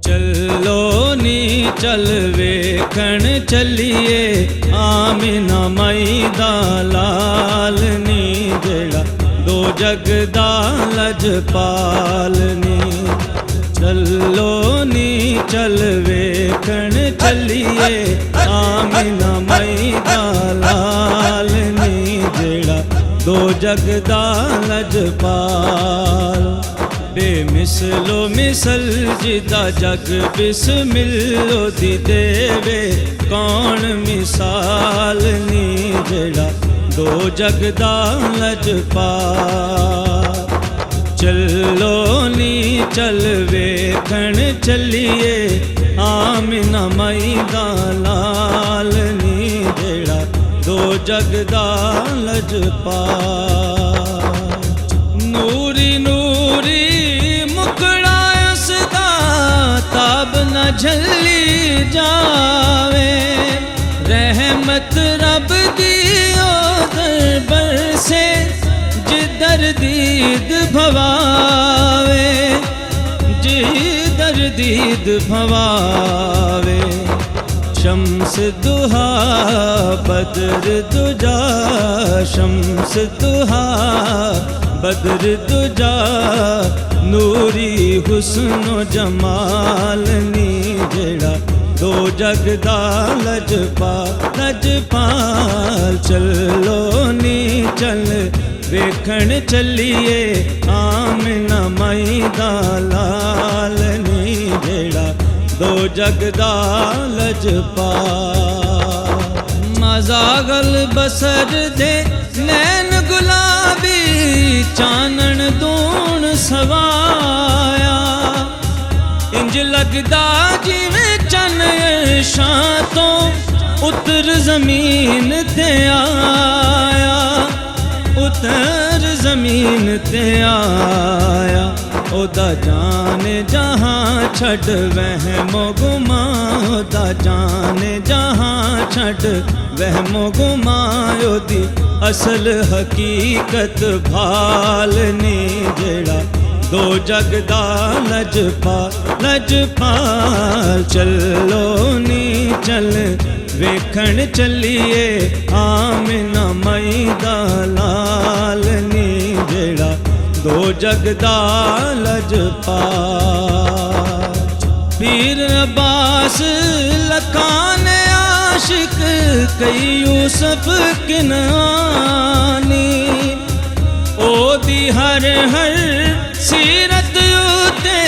चलो नी चल वेखण चलिए आमिना माई दा लाल नी जेड़ा दो जग दा लजपाल नी। चलो नी चल वेखण चलिए आमिना माई दा लाल नी जेड़ा दो जग दा लजपाल। बेमिसलो मिसल जिदा जग बिस्मिलो दी देवे कौन मिसाल नी जेड़ा दो जग दा लजपाल। चलो नी चल वेखण चलिए आमिना माई दा लाल नी जेड़ा दो जग दा लजपाल। नूरी नूरी मुकड़ा उसदा ताब न झली जावे रहमत रब दी दरबार से जिधर दीद भवावे जिधर दीद भवावे। शम्स दुहा बदर दुजा शम्स दुहा बदर दुजा नूरी हुस्न जमाल नी जेड़ा दो जग दा लजपाल। चलो नी चल वेखण चलिए आमिना माई दा लाल नी जेड़ा दो जग दा लजपाल। मजागल बसर दे नैन गुलाबी चानन दून सवाया इंज लगदा जिवें चन शां तो उतर जमीन ते आया उतर जमीन ते आया। ओदा जाने जहाँ छड़ वहमो गुमा ओदा जाने जहाँ छड़ वहमो गुमा ओदी असल हकीकत भाल नी जेड़ा दो जग दा लजपाल। चलो नी चल वेखण चलिए आमिना माई दा लाल नी जेड़ा दो जग दा लजपाल। पीर अब्बास लखान आशिक कई यूसुफ किनानी ओदी हर हर सीरत उते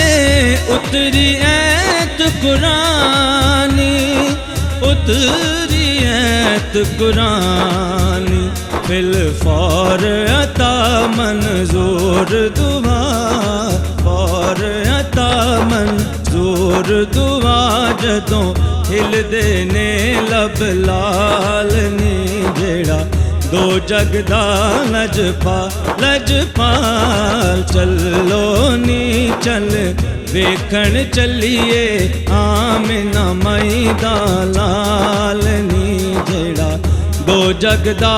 उतरी ऐत कुरानी उतरी ऐत कुरानी। फिल फौर अता मंजूर दुआ फौर अता मंजूर दुआ जदों हिल देने लब लाल नी जेड़ा दो जग दा लजपाल। चलो नी चल वेखण चलिए आमिना माई दा लाल नी जेड़ा दो जग दा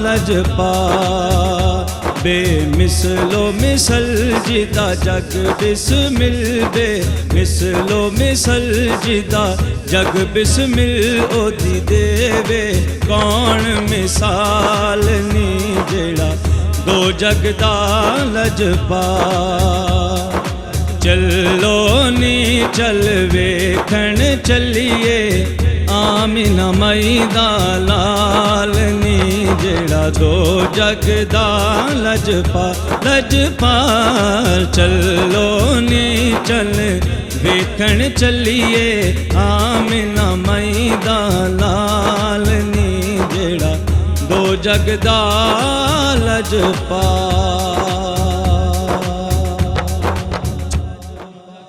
लजपाल। बेमिसलो मिसल जिदा जग बिस्मिल बेमिसलो मिसल जिदा जग बिस्मिल ओदी देवे कौन मिसाल नी जेड़ा दो जग दा लजपाल। चलो नी चल वेखण चलिए आमिना माई दा लाल नी जेड़ा दो जग दा लजपाल। चलो नी चल वेखण चलिए आमिना माई दा लाल नी जेड़ा दो जग दा लजपाल।